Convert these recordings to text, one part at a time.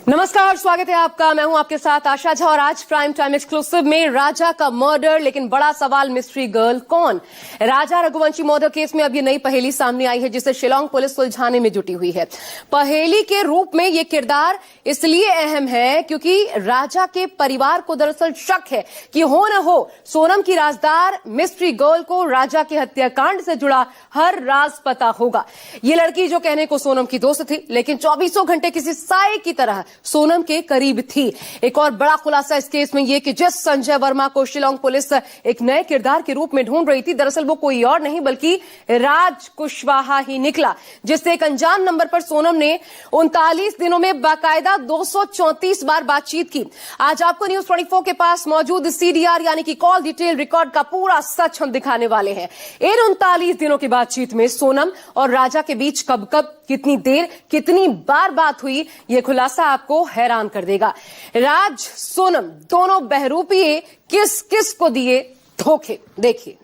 नमस्कार, स्वागत है आपका। मैं हूं आपके साथ आशा झा और आज प्राइम टाइम एक्सक्लूसिव में राजा का मर्डर, लेकिन बड़ा सवाल मिस्ट्री गर्ल कौन? राजा रघुवंशी मर्डर केस में अब ये नई पहेली सामने आई है जिसे शिलांग पुलिस सुलझाने में जुटी हुई है। पहेली के रूप में ये किरदार इसलिए अहम है क्योंकि राजा के परिवार को दरअसल शक है कि हो न हो सोनम की राजदार मिस्ट्री गर्ल को राजा के हत्याकांड से जुड़ा हर राज पता होगा। ये लड़की जो कहने को सोनम की दोस्त थी, लेकिन 24 घंटे किसी साए की तरह सोनम के करीब थी। एक और बड़ा खुलासा इस केस में यह कि जिस संजय वर्मा को शिलांग पुलिस एक नए किरदार के रूप में ढूंढ रही थी, दरअसल वो कोई और नहीं बल्कि राज कुशवाहा ही निकला, जिससे एक अनजान नंबर पर सोनम ने 39 दिनों में बाकायदा 234 बार बातचीत की। आज आपको न्यूज 24 के पास मौजूद सीडीआर यानी कि कॉल डिटेल रिकॉर्ड का पूरा सच हम दिखाने वाले हैं। इन 39 दिनों की बातचीत में सोनम और राजा के बीच कब कब, कितनी देर, कितनी बार बात हुई, यह खुलासा आपको हैरान कर देगा। राज सोनम दोनों बहरूपिये किस किस को दिए धोखे, देखिए।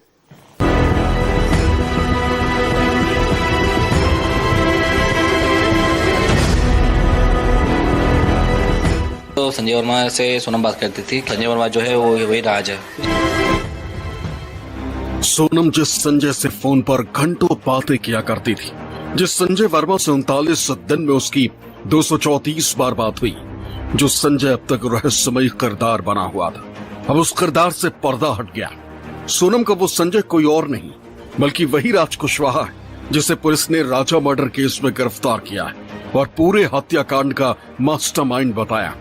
तो संजय वर्मा से सोनम बात करती थी। संजय वर्मा जो है वो वही राज है। सोनम जिस संजय से फोन पर घंटों बातें किया करती थी, जिस संजय वर्मा से 39 दिन में उसकी 234 बार बात हुई, जो संजय अब तक रहस्यमयी किरदार बना हुआ था, अब उस किरदार से पर्दा हट गया। सोनम का वो संजय कोई और नहीं बल्कि वही राज कुशवाहा है जिसे पुलिस ने राजा मर्डर केस में गिरफ्तार किया है और पूरे हत्याकांड का मास्टरमाइंड बताया।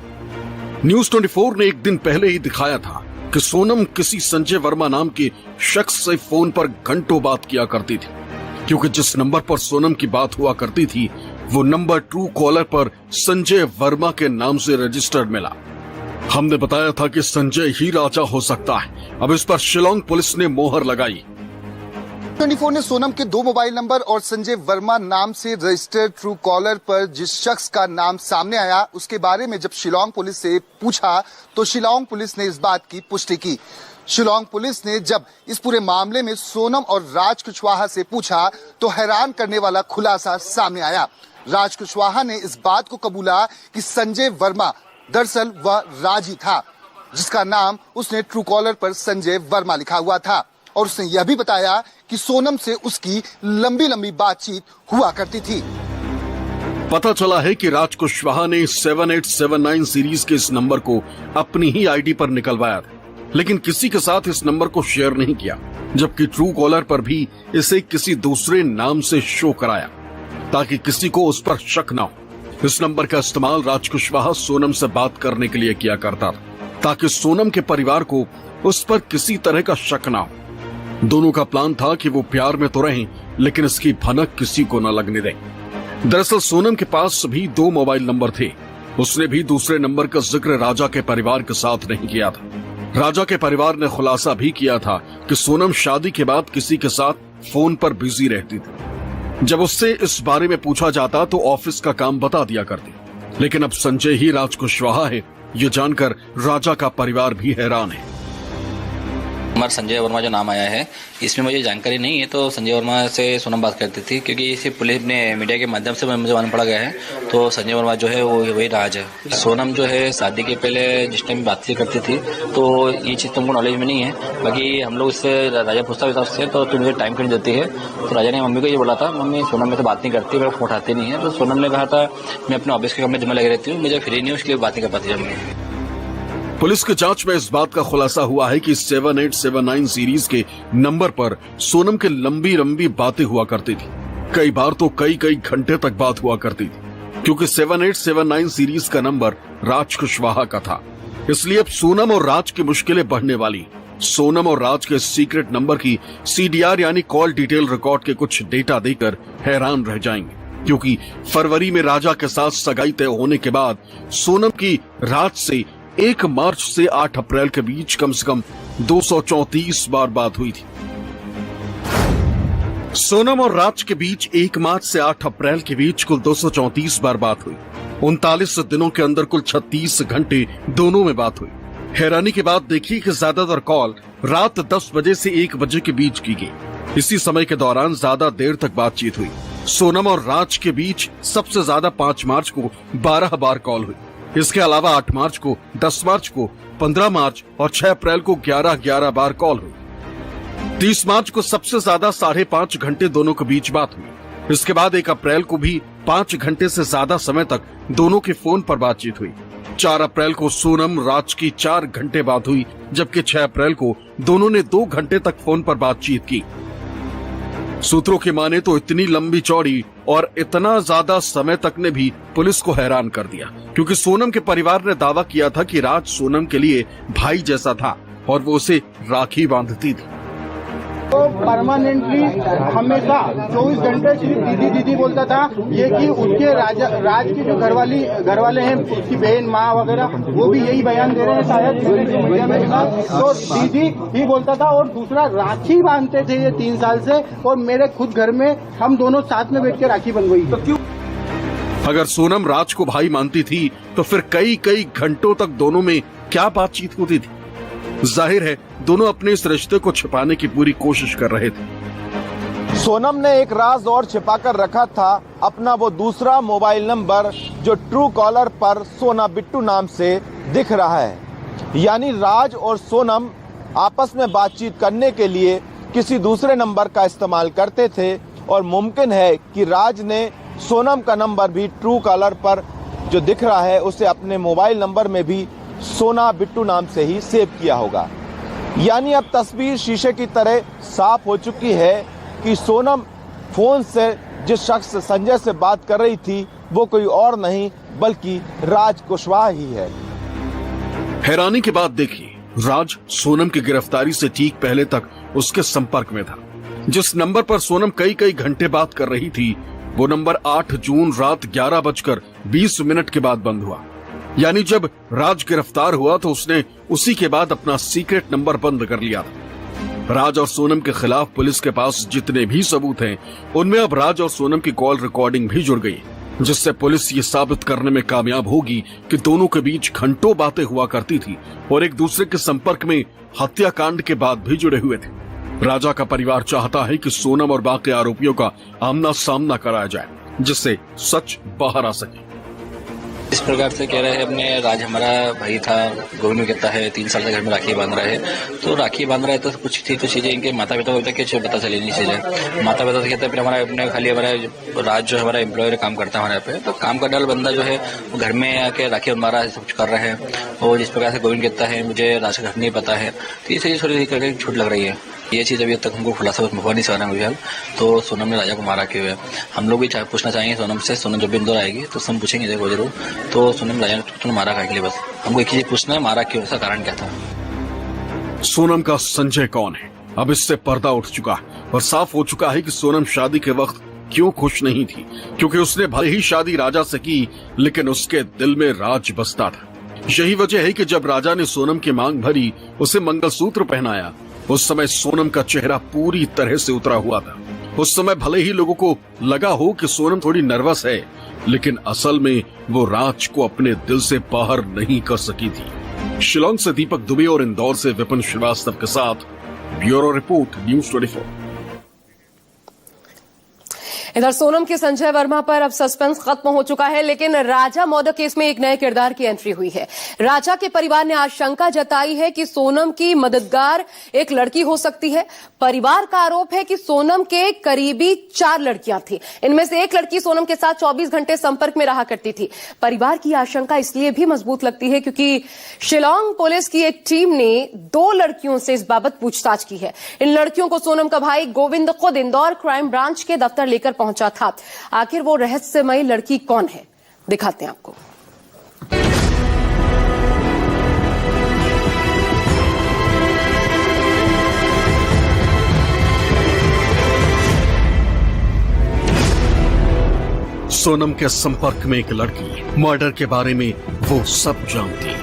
न्यूज 24 ने एक दिन पहले ही दिखाया था कि सोनम किसी संजय वर्मा नाम के शख्स से फोन पर घंटों बात किया करती थी, क्योंकि जिस नंबर पर सोनम की बात हुआ करती थी वो नंबर ट्रू कॉलर पर संजय वर्मा के नाम से रजिस्टर्ड मिला। हमने बताया था कि संजय ही राजा हो सकता है। अब इस पर शिलांग पुलिस ने मोहर लगाई। 24 ने सोनम के 2 मोबाइल नंबर और संजय वर्मा नाम से रजिस्टर्ड ट्रू कॉलर पर जिस शख्स का नाम सामने आया उसके बारे में जब शिलांग पुलिस से पूछा तो शिलांग पुलिस ने इस बात की पुष्टि की। शिलांग पुलिस ने जब इस पूरे मामले में सोनम और राज कुशवाहा से पूछा तो हैरान करने वाला खुलासा सामने आया। राज कुशवाहा ने इस बात को कबूला कि संजय वर्मा दरअसल वह राज ही था जिसका नाम उसने ट्रू कॉलर पर संजय वर्मा लिखा हुआ था, और उसने यह भी बताया कि सोनम से उसकी लंबी लंबी बातचीत हुआ करती थी। पता चला है कि राज कुशवाहा ने 7879 सीरीज के इस नंबर को अपनी ही आईडी पर निकलवाया था, लेकिन किसी के साथ इस नंबर को शेयर नहीं किया, जबकि ट्रू कॉलर पर भी इसे किसी दूसरे नाम से शो कराया ताकि किसी को उस पर शक न हो। इस नंबर का इस्तेमाल राज कुशवाहा सोनम से बात करने के लिए किया करता था ताकि सोनम के परिवार को उस पर किसी तरह का शक न हो। दोनों का प्लान था कि वो प्यार में तो रहें, लेकिन इसकी भनक किसी को न लगने दें। दरअसल सोनम के पास भी 2 मोबाइल नंबर थे। उसने भी दूसरे नंबर का जिक्र राजा के परिवार के साथ नहीं किया था। राजा के परिवार ने खुलासा भी किया था कि सोनम शादी के बाद किसी के साथ फोन पर बिजी रहती थी। जब उससे इस बारे में पूछा जाता तो ऑफिस का काम बता दिया करती, लेकिन अब संजय ही राज कुशवाहा है, ये जानकर राजा का परिवार भी हैरान है। हमारा संजय वर्मा जो नाम आया है इसमें मुझे जानकारी नहीं है, तो संजय वर्मा से सोनम बात करती थी क्योंकि इसे पुलिस ने मीडिया के माध्यम से मुझे मालूम पड़ा गया है। तो संजय वर्मा जो है वो वही राज है। सोनम जो है शादी के पहले जिस टाइम बात करती थी तो ये चीज़ तुमको नॉलेज में नहीं है, बाकी हम लोग इससे राजा पूछता था उससे तो मुझे टाइम क्यों देती है। तो राजा ने मम्मी को ये बोला था, मम्मी सोनम में तो बात नहीं करती, मेरा फोन उठाती नहीं है। तो सोनम ने कहा था मैं अपने ऑफिस के काम में जमा लगी रहती हूँ, मुझे फ्री नहीं, उसके लिए बात नहीं कर पाती जब। पुलिस की जांच में इस बात का खुलासा हुआ है कि 7879 सीरीज के नंबर पर सोनम के लंबी लंबी बातें हुआ करती थी। कई बार तो कई घंटे तक बात हुआ करती थी, क्योंकि 7879 सीरीज का नंबर राज कुशवाहा का था। इसलिए अब सोनम और राज की मुश्किलें बढ़ने वाली। सोनम और राज के सीक्रेट नंबर की सीडीआर यानी कॉल डिटेल रिकॉर्ड के कुछ डेटा देकर हैरान रह जाएंगे, क्योंकि फरवरी में राजा के साथ सगाई तय होने के बाद सोनम की राज से 1 मार्च से 8 अप्रैल के बीच कम से कम 234 बार बात हुई थी। सोनम और राज के बीच 1 मार्च से 8 अप्रैल के बीच कुल 234 बार बात हुई। 39 दिनों के अंदर कुल 36 घंटे दोनों में बात हुई। हैरानी की बात देखिए कि ज्यादातर कॉल रात 10 बजे से 1 बजे के बीच की गई। इसी समय के दौरान ज्यादा देर तक बातचीत हुई। सोनम और राज के बीच सबसे ज्यादा 5 मार्च को 12 बार कॉल हुई। इसके अलावा 8 मार्च को, 10 मार्च को, 15 मार्च और 6 अप्रैल को 11-11 बार कॉल हुई। 30 मार्च को सबसे ज्यादा 5.5 घंटे दोनों के बीच बात हुई। इसके बाद 1 अप्रैल को भी 5 घंटे से ज्यादा समय तक दोनों के फोन पर बातचीत हुई। 4 अप्रैल को सोनम राज की 4 घंटे बात हुई, जबकि 6 अप्रैल को दोनों ने 2 घंटे तक फोन पर बातचीत की। सूत्रों की माने तो इतनी लंबी चौड़ी और इतना ज्यादा समय तक ने भी पुलिस को हैरान कर दिया, क्योंकि सोनम के परिवार ने दावा किया था कि राज सोनम के लिए भाई जैसा था और वो उसे राखी बांधती थी। तो परमानेंटली हमेशा 24 घंटे सिर्फ दीदी दीदी बोलता था। ये कि उसके राज की जो घर वाले हैं, उसकी बहन माँ वगैरह, वो भी यही बयान दे रहे हैं शायद मीडिया में। तो दीदी ही बोलता था और दूसरा राखी बांधते थे ये 3 साल से, और मेरे खुद घर में हम दोनों साथ में बैठ के राखी बंधवाई। तो क्यों? अगर सोनम राज को भाई मानती थी तो फिर कई घंटों तक दोनों में क्या बातचीत होती थी? जाहिर है दोनों अपने इस रिश्ते को छिपाने की पूरी कोशिश कर रहे थे। सोनम ने एक राज और छिपाकर रखा था, अपना वो दूसरा मोबाइल नंबर जो ट्रू कॉलर पर सोना बिट्टू नाम से दिख रहा है। यानी राज और सोनम आपस में बातचीत करने के लिए किसी दूसरे नंबर का इस्तेमाल करते थे, और मुमकिन है कि राज ने सोनम का नंबर भी ट्रू कॉलर पर जो दिख रहा है उसे अपने मोबाइल नंबर में भी सोना बिट्टू नाम से ही सेव किया होगा। यानी अब तस्वीर शीशे की तरह साफ हो चुकी है कि सोनम फोन से जिस शख्स संजय से बात कर रही थी वो कोई और नहीं बल्कि राज कुशवाहा ही है। हैरानी की बात देखिए, राज सोनम की गिरफ्तारी से ठीक पहले तक उसके संपर्क में था। जिस नंबर पर सोनम कई घंटे बात कर रही थी, वो नंबर 8 जून रात 11:20 के बाद बंद हुआ। यानी जब राज गिरफ्तार हुआ तो उसने उसी के बाद अपना सीक्रेट नंबर बंद कर लिया था। राज और सोनम के खिलाफ पुलिस के पास जितने भी सबूत हैं, उनमें अब राज और सोनम की कॉल रिकॉर्डिंग भी जुड़ गई, जिससे पुलिस ये साबित करने में कामयाब होगी कि दोनों के बीच घंटों बातें हुआ करती थी और एक दूसरे के संपर्क में हत्याकांड के बाद भी जुड़े हुए थे। राजा का परिवार चाहता है कि सोनम और बाकी आरोपियों का आमना सामना कराया जाए, जिससे सच बाहर आ सके। इस प्रकार से कह रहे हैं, अपने राज हमारा भाई था, गोविंद में कहता है 3 साल से घर में राखी बांध रहा है। तो राखी बांध रहा है तो कुछ थी तो चीजें इनके माता पिता बोलते हैं कि पता चली नहीं चीजें। माता पिता तो कहते हैं फिर हमारा अपने खाली हमारा राज जो हमारा एम्प्लॉयर काम करता है हमारे पे, तो काम करने वाला बंदा जो है वो घर में आके राखी बनवा रहा है, सब कुछ कर रहे हैं। और जिस प्रकार से गोविंद कहता है मुझे राज का घर नहीं पता है, तो ये चीज थोड़ी करके छूट लग रही है। ये चीज अभी तक हमको खुलासा हुआ नहीं सका मुझे। तो सोनम ने राजा को मारा क्यों है, हम लोग भी पूछना चाहेंगे सोनम से। सोनम जब भी इंदौर आएगी तो हम पूछेंगे जरूर। तो सोनम राजा ने तुमने मारा क्या के लिए, बस हमको एक चीज पूछना है, मारा क्यों, इसका कारण क्या था। सोनम का संजय कौन है, अब इससे पर्दा उठ चुका है और साफ हो चुका है कि सोनम शादी के वक्त क्यों खुश नहीं थी, क्योंकि उसने भले ही शादी राजा से की, लेकिन उसके दिल में राज बसता था। यही वजह है कि जब राजा ने सोनम की मांग भरी, उसे मंगलसूत्र पहनाया, उस समय सोनम का चेहरा पूरी तरह से उतरा हुआ था। उस समय भले ही लोगों को लगा हो कि सोनम थोड़ी नर्वस है, लेकिन असल में वो राज को अपने दिल से बाहर नहीं कर सकी थी। शिलांग से दीपक दुबे और इंदौर से विपिन श्रीवास्तव के साथ ब्यूरो रिपोर्ट, न्यूज़ 24। इधर सोनम के संजय वर्मा पर अब सस्पेंस खत्म हो चुका है, लेकिन राजा मर्डर केस में एक नए किरदार की एंट्री हुई है। राजा के परिवार ने आशंका जताई है कि सोनम की मददगार एक लड़की हो सकती है। परिवार का आरोप है कि सोनम के करीबी 4 लड़कियां थी, इनमें से एक लड़की सोनम के साथ 24 घंटे संपर्क में रहा करती थी। परिवार की आशंका इसलिए भी मजबूत लगती है क्योंकि शिलांग पुलिस की एक टीम ने 2 लड़कियों से इस बाबत पूछताछ की है। इन लड़कियों को सोनम का भाई गोविंद खुद इंदौर क्राइम ब्रांच के दफ्तर लेकर पहुंचा था। आखिर वो रहस्यमयी लड़की कौन है, दिखाते हैं आपको। सोनम के संपर्क में एक लड़की, मर्डर के बारे में वो सब जानती।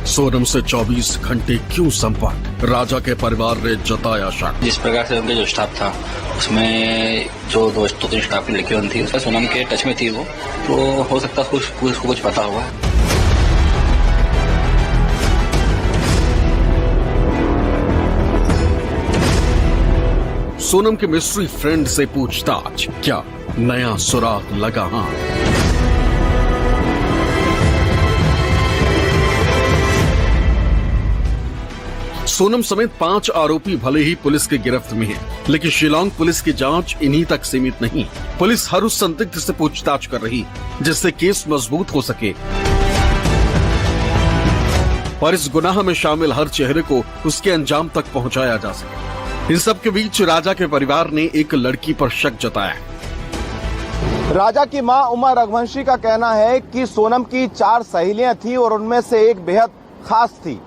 सोनम से 24 घंटे क्यों संपर्क, राजा के परिवार ने जताया शक। जिस प्रकार से उनका जो स्टाफ था उसमें जो 2-3 स्टाफ की लड़कियां थी, उसमें सोनम के टच में थी वो, तो हो सकता है उसको कुछ पता होगा। सोनम के मिस्ट्री फ्रेंड से पूछताछ, क्या नया सुराग लगा? हाँ, सोनम समेत 5 आरोपी भले ही पुलिस के गिरफ्त में हैं, लेकिन शिलांग पुलिस की जांच इन्हीं तक सीमित नहीं। पुलिस हर उस संदिग्ध से पूछताछ कर रही जिससे केस मजबूत हो सके और इस गुनाह में शामिल हर चेहरे को उसके अंजाम तक पहुंचाया जा सके। इन सब के बीच राजा के परिवार ने एक लड़की पर शक जताया है। राजा की मां उमा रघुवंशी का कहना है कि सोनम की 4 सहेलियां थी और उनमें से एक बेहद खास थी।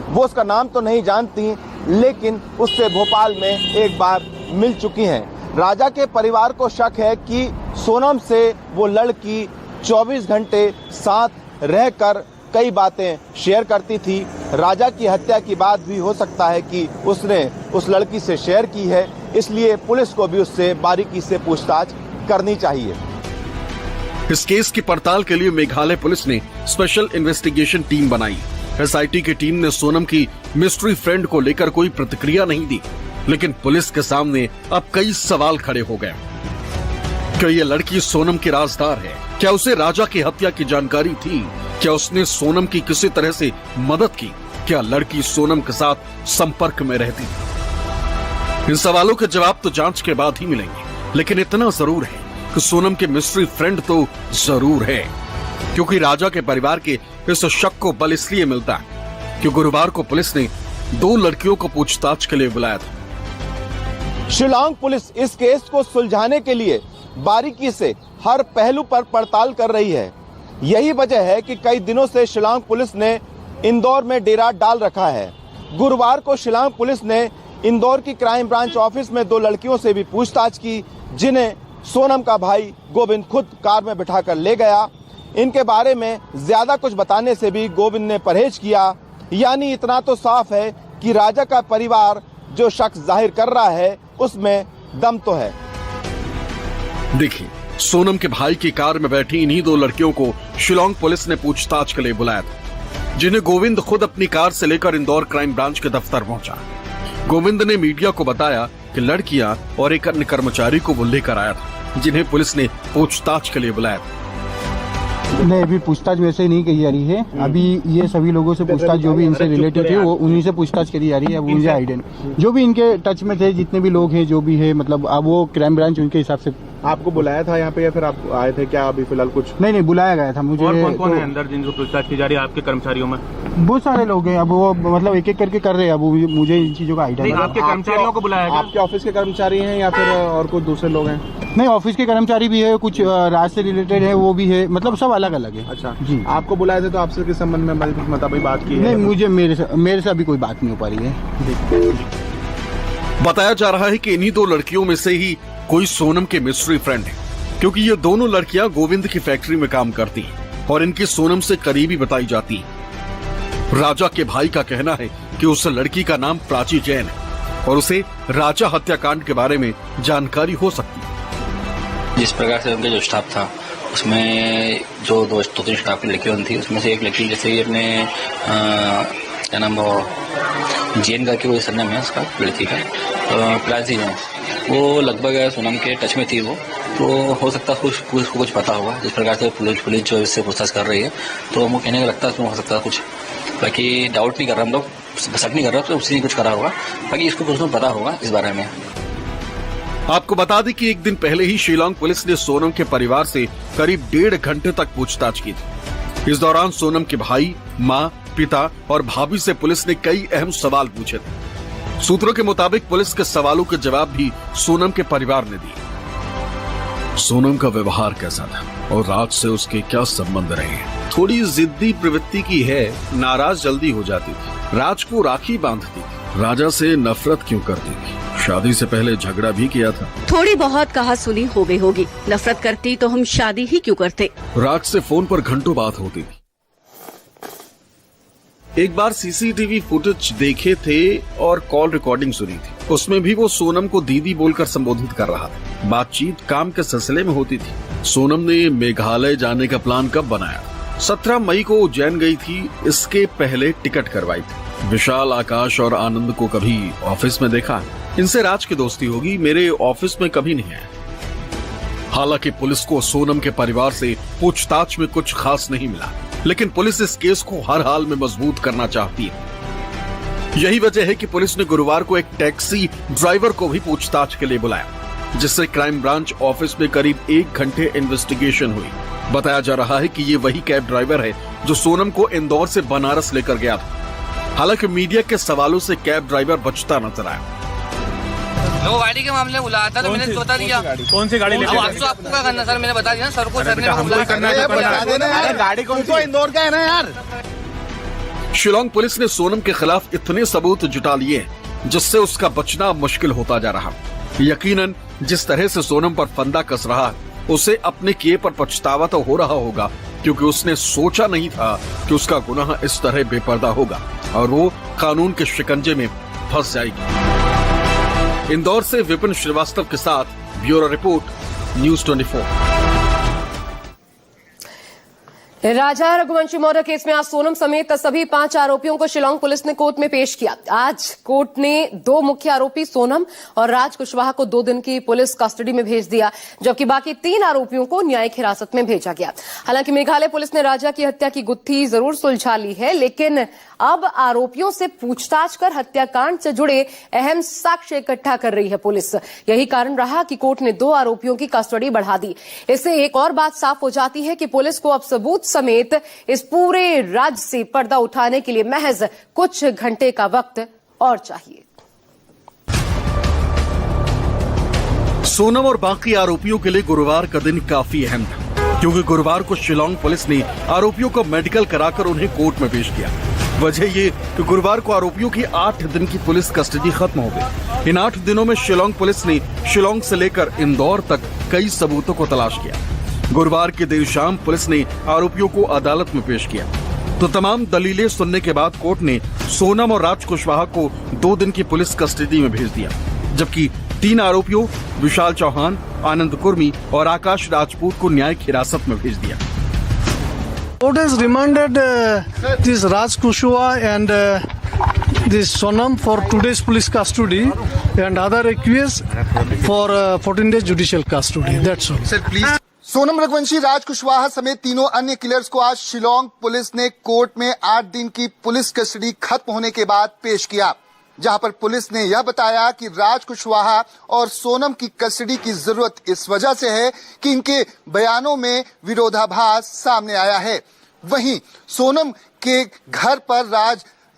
वो उसका नाम तो नहीं जानती, लेकिन उससे भोपाल में एक बार मिल चुकी हैं। राजा के परिवार को शक है कि सोनम से वो लड़की 24 घंटे साथ रहकर कई बातें शेयर करती थी। राजा की हत्या की बात भी हो सकता है कि उसने उस लड़की से शेयर की है, इसलिए पुलिस को भी उससे बारीकी से पूछताछ करनी चाहिए। इस केस की पड़ताल के लिए मेघालय पुलिस ने स्पेशल इन्वेस्टिगेशन टीम बनाई। एसआईटी की टीम ने सोनम की मिस्ट्री फ्रेंड को लेकर कोई प्रतिक्रिया नहीं दी, लेकिन पुलिस के सामने अब कई सवाल खड़े हो गए। क्या ये लड़की सोनम की राजदार है? क्या उसे राजा की हत्या की जानकारी थी? क्या उसने सोनम की किसी तरह से मदद की? क्या लड़की सोनम के साथ संपर्क में रहती थी? इन सवालों के जवाब तो जांच के बाद ही मिलेंगे, लेकिन इतना जरूर है कि सोनम के मिस्ट्री फ्रेंड तो जरूर है, क्योंकि राजा के परिवार के इस शक को बल इसलिए मिलता है कि गुरुवार को पुलिस ने 2 लड़कियों को पूछताछ के लिए बुलाया था। शिलांग पुलिस इस केस को सुलझाने के लिए बारीकी से हर पहलू पर पड़ताल कर रही है। यही वजह है कि कई दिनों से शिलांग पुलिस ने इंदौर में डेरा डाल रखा है। गुरुवार को शिलांग पुलिस ने इंदौर की क्राइम ब्रांच ऑफिस में 2 लड़कियों से भी पूछताछ की, जिन्हें सोनम का भाई गोविंद खुद कार में बिठाकर ले गया। इनके बारे में ज्यादा कुछ बताने से भी गोविंद ने परहेज किया। यानी इतना तो साफ है कि राजा का परिवार जो शक जाहिर कर रहा है उसमें दम तो है। देखिए, सोनम के भाई की कार में बैठी इन्हीं 2 लड़कियों को शिलांग पुलिस ने पूछताछ के लिए बुलाया था, जिन्हें गोविंद खुद अपनी कार से लेकर इंदौर क्राइम ब्रांच के दफ्तर पहुंचा। गोविंद ने मीडिया को बताया कि लड़कियां और एक अन्य कर्मचारी को वो लेकर आया था, जिन्हें पुलिस ने पूछताछ के लिए बुलाया था। नहीं, अभी पूछताछ वैसे ही नहीं की जा रही है। अभी ये सभी लोगों से पूछताछ जो भी इनसे रिलेटेड थे वो उन्हीं से पूछताछ करी जा रही है। अब मुझे आइडिया नहीं, जो भी इनके टच में थे, जितने भी लोग हैं, जो भी है, मतलब अब वो क्राइम ब्रांच उनके हिसाब से। आपको बुलाया था यहाँ पे या फिर आप आए थे? क्या अभी फिलहाल कुछ नहीं, बुलाया गया था मुझे। और कौन है अंदर जिनको पूछताछ की जा रही है आपके कर्मचारियों में? बहुत सारे लोग हैं। अब वो मतलब एक एक करके कर रहे हैं। अब मुझे इन चीजों का आइडिया नहीं। आपके कर्मचारियों को बुलाया गया? आपके ऑफिस के कर्मचारी हैं या फिर और कुछ दूसरे लोग हैं? नहीं, ऑफिस के कर्मचारी भी है, कुछ राज से रिलेटेड है, वो भी है, मतलब सब अलग अलग है। अच्छा जी। आपको बुलाए थे तो आपसे किस संबंध में कुछ मतलब बात की है? नहीं, मुझे मेरे से अभी कोई बात नहीं हो पा रही है। बताया जा रहा है कि इन्हीं 2 लड़कियों में से ही कोई सोनम के मिस्ट्री फ्रेंड है, क्योंकि ये दोनों लड़कियां गोविंद की फैक्ट्री में काम करती हैं और इनकी सोनम से करीबी बताई जाती है। राजा के भाई का कहना है कि उस लड़की का नाम प्राची जैन है और उसे राजा हत्याकांड के बारे में जानकारी हो सकती है। जिस प्रकार से उनका जो स्टाफ था उसमें जो 2-3 स्टाफ की लड़कियां थी, उसमें से एक लड़की जैसे कि अपने क्या नाम वो जैन का कि वो सरनेम है उसका लड़की का प्राची जैन, वो लगभग सोनम के टच में थी वो, तो हो सकता है उसको कुछ पता होगा। जिस प्रकार से पुलिस जो इससे पूछताछ कर रही है तो हमको कहने का लगता है उसमें हो सकता है कुछ, बाकी डाउट नहीं कर रहा हम लोग, शक नहीं कर रहा, तो उसने कुछ करा होगा, बाकी इसको कुछ पता होगा इस बारे में। आपको बता दें कि एक दिन पहले ही शिलांग पुलिस ने सोनम के परिवार से करीब 1.5 घंटे तक पूछताछ की थी। इस दौरान सोनम के भाई, मां, पिता और भाभी से पुलिस ने कई अहम सवाल पूछे थे। सूत्रों के मुताबिक पुलिस के सवालों के जवाब भी सोनम के परिवार ने दिए। सोनम का व्यवहार कैसा था और राज से उसके क्या संबंध रहे? थोड़ी जिद्दी प्रवृत्ति की है, नाराज जल्दी हो जाती थी, राज को राखी बांधती थी, राजा से नफरत क्यों करती थी, शादी से पहले झगड़ा भी किया था। थोड़ी बहुत कहा सुनी हो गई होगी, नफरत करती तो हम शादी ही क्यों करते। राज से फोन पर घंटों बात होती थी। एक बार सीसीटीवी फुटेज देखे थे और कॉल रिकॉर्डिंग सुनी थी, उसमें भी वो सोनम को दीदी बोलकर संबोधित कर रहा था। बातचीत काम के सिलसिले में होती थी। सोनम ने मेघालय जाने का प्लान कब बनाया? 17 मई को उज्जैन गई थी, इसके पहले टिकट करवाई थी। विशाल, आकाश और आनंद को कभी ऑफिस में देखा? इनसे राज की दोस्ती होगी, मेरे ऑफिस में कभी नहीं है। हालांकि पुलिस को सोनम के परिवार से पूछताछ में कुछ खास नहीं मिला, लेकिन पुलिस इस केस को हर हाल में मजबूत करना चाहती है। यही वजह है कि पुलिस ने गुरुवार को एक टैक्सी ड्राइवर को भी पूछताछ के लिए बुलाया, जिससे क्राइम ब्रांच ऑफिस में करीब 1 घंटे इन्वेस्टिगेशन हुई। बताया जा रहा है कि ये वही कैब ड्राइवर है जो सोनम को इंदौर से बनारस लेकर गया था। हालांकि मीडिया के सवालों से कैब ड्राइवर बचता नजर आया। वो गाड़ी के मामले में बुलाया था तो मैंने तो बता दिया। कौन सी गाड़ी लेके आपको क्या करना सर, मैंने बता दिया सर को, सर ने बुलाया। गाड़ी कौन सी इंदौर का है ना यार। शिलांग पुलिस ने सोनम के खिलाफ इतने सबूत जुटा लिए जिससे उसका बचना मुश्किल होता जा रहा। यकीनन जिस तरह से सोनम पर फंदा कस रहा है, उसे अपने किए पर पछतावा तो हो रहा होगा, क्योंकि उसने सोचा नहीं था कि उसका गुनाह इस तरह बेपर्दा होगा और वो कानून के शिकंजे में फंस जाएगी। इंदौर से विपिन श्रीवास्तव के साथ ब्यूरो रिपोर्ट, न्यूज़ 24। राजा रघुवंशी मर्डर केस में आज सोनम समेत सभी 5 आरोपियों को शिलांग पुलिस ने कोर्ट में पेश किया। आज कोर्ट ने 2 मुख्य आरोपी सोनम और राज कुशवाहा को 2 दिन की पुलिस कस्टडी में भेज दिया, जबकि बाकी 3 आरोपियों को न्यायिक हिरासत में भेजा गया। हालांकि मेघालय पुलिस ने राजा की हत्या की गुत्थी जरूर सुलझा ली है, लेकिन अब आरोपियों से पूछताछ कर हत्याकांड से जुड़े अहम साक्ष्य इकट्ठा कर रही है पुलिस। यही कारण रहा कि कोर्ट ने 2 आरोपियों की कस्टडी बढ़ा दी। इससे एक और बात साफ हो जाती है कि पुलिस को अब सबूत समेत इस पूरे राज्य से पर्दा उठाने के लिए महज कुछ घंटे का वक्त और चाहिए। सोनम और बाकी आरोपियों के लिए गुरुवार का दिन काफी अहम था, क्योंकि गुरुवार को शिलांग पुलिस ने आरोपियों को मेडिकल कराकर उन्हें कोर्ट में पेश किया। वजह ये कि गुरुवार को आरोपियों की 8 दिन की पुलिस कस्टडी खत्म हो गई। इन 8 दिनों में शिलांग पुलिस ने शिलांग से लेकर इंदौर तक कई सबूतों को तलाश किया। गुरुवार की देर शाम पुलिस ने आरोपियों को अदालत में पेश किया, तो तमाम दलीलें सुनने के बाद कोर्ट ने सोनम और राज कुशवाहा को 2 दिन की पुलिस कस्टडी में भेज दिया, जबकि 3 आरोपियों विशाल चौहान, आनंद कुर्मी और आकाश राजपूत को न्यायिक हिरासत में भेज दिया। Court has remanded this Raj Kushwaha and this Sonam for 2 days police custody and other accused for 14 days judicial custody. That's all. Sir please. Sonam Raghuvanshi, Raj Kushwaha समेत तीनों अन्य किलर्स को आज शिलांग पुलिस ने कोर्ट में 8 दिन की पुलिस कस्टडी खत्म होने के बाद पेश किया, जहां पर पुलिस ने यह बताया कि राज कुशवाहा और सोनम की कस्टडी की जरूरत इस वजह से है कि इनके बयानों में विरोधाभास सामने आया है। वहीं सोनम के घर पर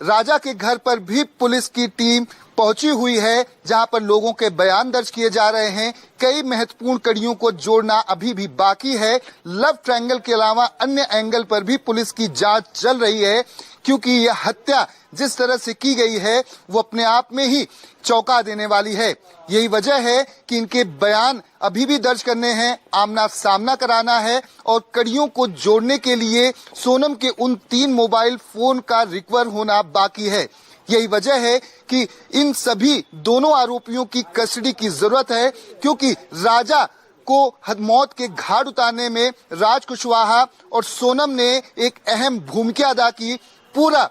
राजा के घर पर भी पुलिस की टीम पहुंची हुई है, जहां पर लोगों के बयान दर्ज किए जा रहे हैं। कई महत्वपूर्ण कड़ियों को जोड़ना अभी भी बाकी है। लव ट्रायंगल के अलावा अन्य एंगल पर भी पुलिस की जांच चल रही है, क्योंकि यह हत्या जिस तरह से की गई है वो अपने आप में ही चौंका देने वाली है। यही वजह है कि इनके बयान अभी भी दर्ज करने हैं, आमना सामना कराना है और कड़ियों को जोड़ने के लिए सोनम के उन 3 मोबाइल फोन का रिकवर होना बाकी है। यही वजह है कि इन सभी दोनों आरोपियों की कस्टडी की जरूरत है, क्योंकि राजा को मौत के घाट उतारने में राज कुशवाहा और सोनम ने एक अहम भूमिका अदा की। पूरा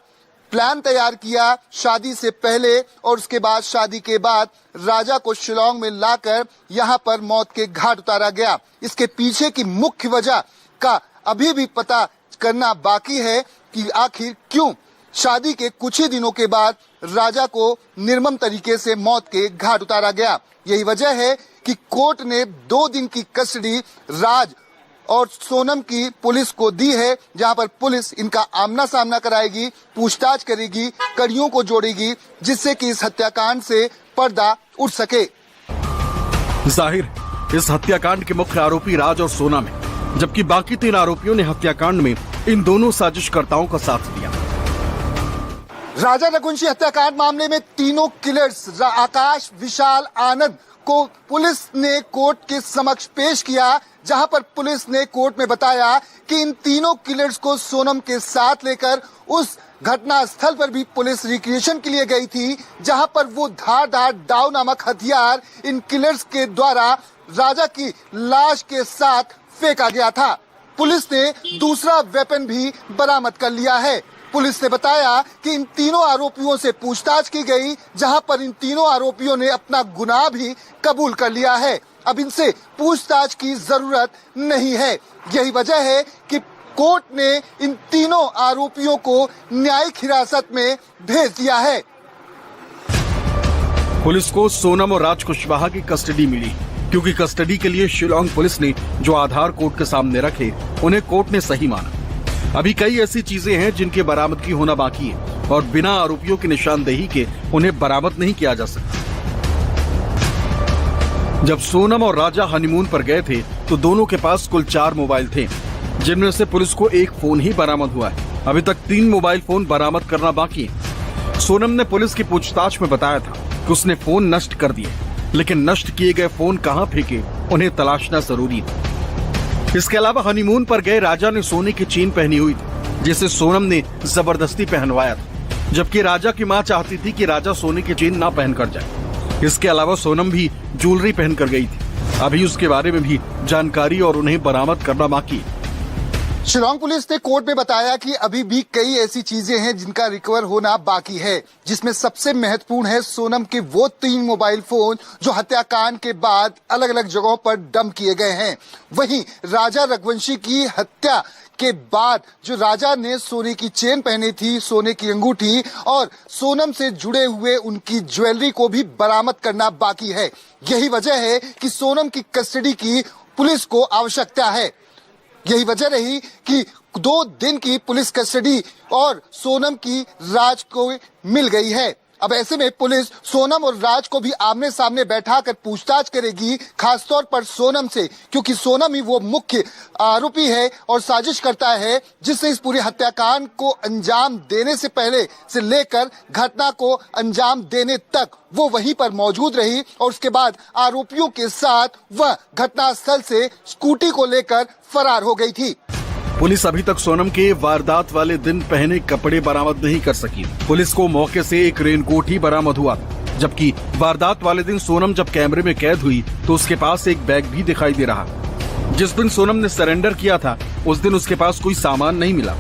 प्लान तैयार किया शादी से पहले और उसके बाद शादी के बाद राजा को शिलांग में लाकर यहां पर मौत के घाट उतारा गया। इसके पीछे की मुख्य वजह का अभी भी पता करना बाकी है कि आखिर क्यों शादी के कुछ ही दिनों के बाद राजा को निर्मम तरीके से मौत के घाट उतारा गया। यही वजह है कि कोर्ट ने 2 दिन की कस्टडी राज और सोनम की पुलिस को दी है, जहां पर पुलिस इनका आमना सामना कराएगी, पूछताछ करेगी, कड़ियों को जोड़ेगी, जिससे कि इस हत्याकांड से पर्दा उठ सके। जाहिर इस हत्याकांड के मुख्य आरोपी राज और सोनम है, जबकि बाकी 3 आरोपियों ने हत्याकांड में इन दोनों साजिशकर्ताओं का साथ दिया। राजा रघुवंशी हत्याकांड मामले में तीनों किलर्स आकाश, विशाल, आनंद को पुलिस ने कोर्ट के समक्ष पेश किया, जहां पर पुलिस ने कोर्ट में बताया कि इन तीनों किलर्स को सोनम के साथ लेकर उस घटना स्थल पर भी पुलिस रिक्रिएशन के लिए गई थी, जहां पर वो धारदार दाव नामक हथियार इन किलर्स के द्वारा राजा की लाश के साथ फेंका गया था। पुलिस ने दूसरा वेपन भी बरामद कर लिया है। पुलिस ने बताया कि इन तीनों आरोपियों से पूछताछ की गई, जहां पर इन तीनों आरोपियों ने अपना गुनाह भी कबूल कर लिया है। अब इनसे पूछताछ की जरूरत नहीं है। यही वजह है कि कोर्ट ने इन तीनों आरोपियों को न्यायिक हिरासत में भेज दिया है। पुलिस को सोनम और राज कुशवाहा की कस्टडी मिली, क्योंकि कस्टडी के लिए शिलांग पुलिस ने जो आधार कोर्ट के सामने रखे उन्हें कोर्ट ने सही माना। अभी कई ऐसी चीजें हैं जिनके बरामदगी होना बाकी है और बिना आरोपियों की निशानदेही के उन्हें बरामद नहीं किया जा सकता। जब सोनम और राजा हनीमून पर गए थे तो दोनों के पास कुल 4 मोबाइल थे, जिनमें से पुलिस को एक फोन ही बरामद हुआ है। अभी तक 3 मोबाइल फोन बरामद करना बाकी है। सोनम ने पुलिस की पूछताछ में बताया था कि उसने फोन नष्ट कर दिए, लेकिन नष्ट किए गए फोन कहां फेंके उन्हें तलाशना जरूरी था। इसके अलावा हनीमून पर गए राजा ने सोने की चेन पहनी हुई थी, जिसे सोनम ने जबरदस्ती पहनवाया था, जबकि राजा की मां चाहती थी कि राजा सोने की चेन ना पहनकर जाए। इसके अलावा सोनम भी ज्वेलरी पहनकर गई थी। अभी उसके बारे में भी जानकारी और उन्हें बरामद करना बाकी है। शिलांग पुलिस ने कोर्ट में बताया कि अभी भी कई ऐसी चीजें हैं जिनका रिकवर होना बाकी है, जिसमें सबसे महत्वपूर्ण है सोनम के वो 3 मोबाइल फोन जो हत्याकांड के बाद अलग अलग जगहों पर डंप किए गए हैं। वहीं राजा रघुवंशी की हत्या के बाद जो राजा ने सोने की चेन पहनी थी, सोने की अंगूठी और सोनम से जुड़े हुए उनकी ज्वेलरी को भी बरामद करना बाकी है। यही वजह है कि सोनम की कस्टडी की पुलिस को आवश्यकता है। यही वजह रही कि 2 दिन की पुलिस कस्टडी और सोनम की राज को मिल गई है। अब ऐसे में पुलिस सोनम और राज को भी आमने सामने बैठाकर पूछताछ करेगी, खासतौर पर सोनम से, क्योंकि सोनम ही वो मुख्य आरोपी है और साजिश करता है जिससे इस पूरे हत्याकांड को अंजाम देने से पहले से लेकर घटना को अंजाम देने तक वो वहीं पर मौजूद रही और उसके बाद आरोपियों के साथ वह घटनास्थल से स्कूटी को लेकर फरार हो गई थी। पुलिस अभी तक सोनम के वारदात वाले दिन पहने कपड़े बरामद नहीं कर सकी। पुलिस को मौके से एक रेनकोट ही बरामद हुआ, जबकि वारदात वाले दिन सोनम जब कैमरे में कैद हुई तो उसके पास एक बैग भी दिखाई दे रहा। जिस दिन सोनम ने सरेंडर किया था उस दिन उसके पास कोई सामान नहीं मिला।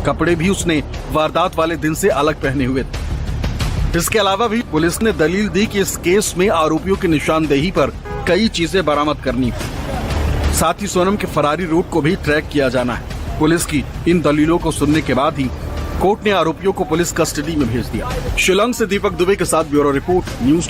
कपड़े भी उसने वारदात वाले दिन से अलग पहने हुए थे। इसके अलावा भी पुलिस ने दलील दी कि इस केस में आरोपियों की निशानदेही पर कई चीजें बरामद करनी थी। साथ ही सोनम के फरारी रूट को भी ट्रैक किया जाना है। पुलिस की इन दलीलों को सुनने के बाद ही कोर्ट ने आरोपियों को पुलिस कस्टडी में भेज दिया। शिलांग से दीपक दुबे के साथ ब्यूरो रिपोर्ट, न्यूज़